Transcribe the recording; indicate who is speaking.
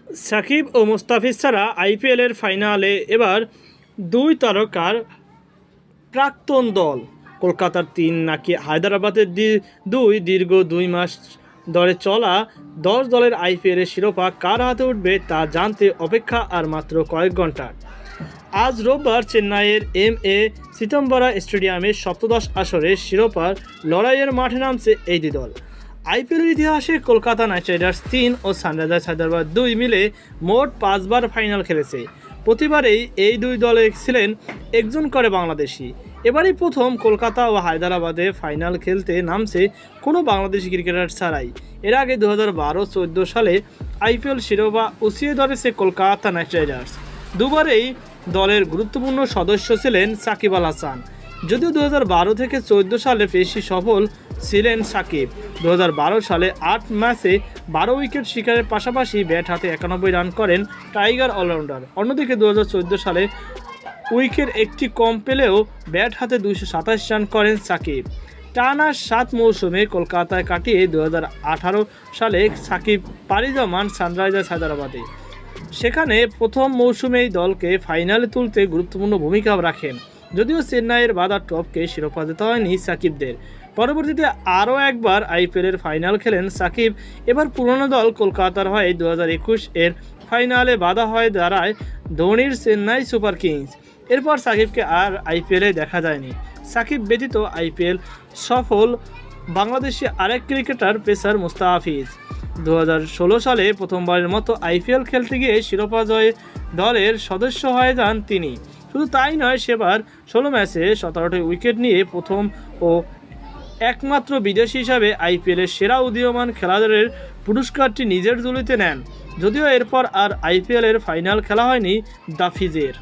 Speaker 1: সাকিব ও মুস্তাফিজ ছাড়া আইপিএলের ফাইনালে এবার দুই তারকার প্রাক্তন দল। কলকাতার ৩ নাকি হায়দরাবাদের ২ দীর্ঘ ২ মাস ধরে চলা ১০ দলের আইপিএলের শিরোপা কার হাতে উঠবে তা জানতে অপেক্ষা আর মাত্র কয়েক ঘন্টা। আজ রোববার চেন্নাইয়ের এম.এ. চিদম্বরম স্টেডিয়ামে সপ্তদশ আসরের শিরোপার লড়াইয়ের মাঠে নামছে এই দুই দল। আইপিএলের ইতিহাসে কলকাতা নাইট রাইডার্স ৩ ও সানরাইজার্স হায়দরাবাদ ২ মিলে মোট ৫ বার ফাইনাল খেলেছে। প্রতিবারেই এই দুই দলে ছিলেন একজন করে বাংলাদেশি। এবারই প্রথম কলকাতা ও হায়দরাবাদে ফাইনাল খেলতে নামছে কোনো বাংলাদেশি ক্রিকেটার ছাড়াই। এর আগে 2012-14 সালে আইপিএল শিরোপা উঁচিয়ে ধরেছে কলকাতা নাইট রাইডার্স। দুবারেই দলের গুরুত্বপূর্ণ সদস্য ছিলেন সাকিব আল হাসান। যদিও 2012 থেকে 14 সালে বেশি সফল ছিলেন সাকিব। 2012 সালে 8 ম্যাচে 12 উইকেট শিকারের পাশাপাশি ব্যাট হাতে 91 রান করেন টাইগার অলরাউন্ডার। অন্যদিকে 2014 সালে উইকেট একটি কম পেলেও ব্যাট হাতে 227 রান করেন সাকিব। টানা 7 মৌসুমে কলকাতায় কাটিয়ে 2018 সালে সাকিব পাড়ি জমান সানরাইজার্স হায়দরাবাদে। সেখানে প্রথম মৌসুমেই দলকে ফাইনালে তুলতে গুরুত্বপূর্ণ ভূমিকা রাখেন। যদিও চেন্নাইয়ের বাধা টপকে শিরোপা জেতা হয়নি সাকিবদের। পরবর্তীতে আরও একবার আইপিএলের ফাইনাল খেলেন সাকিব। এবার পুরনো দল কলকাতার হয়ে 2021 এর ফাইনালে বাধা হয়ে দাঁড়ায় ধোনির চেন্নাই সুপার কিংস। এরপর সাকিবকে আর আইপিএলে দেখা যায়নি। সাকিব ব্যতীত আইপিএল সফল বাংলাদেশি আরেক ক্রিকেটার পেসার মুস্তাফিজ। 2016 সালে প্রথমবারের মতো আইপিএল খেলতে গিয়ে শিরোপা জয় দলের সদস্য হয়ে যান তিনি। শুধু তাই নয়, সেবার 16 ম্যাচে 17টি উইকেট নিয়ে প্রথম ও একমাত্র বিদেশি হিসাবে আইপিএলের সেরা উদীয়মান খেলোয়াড়ের পুরস্কারটি নিজের ঝুলিতে নেন। যদিও এরপর আর আইপিএলের ফাইনাল খেলা হয়নি দাফিজের।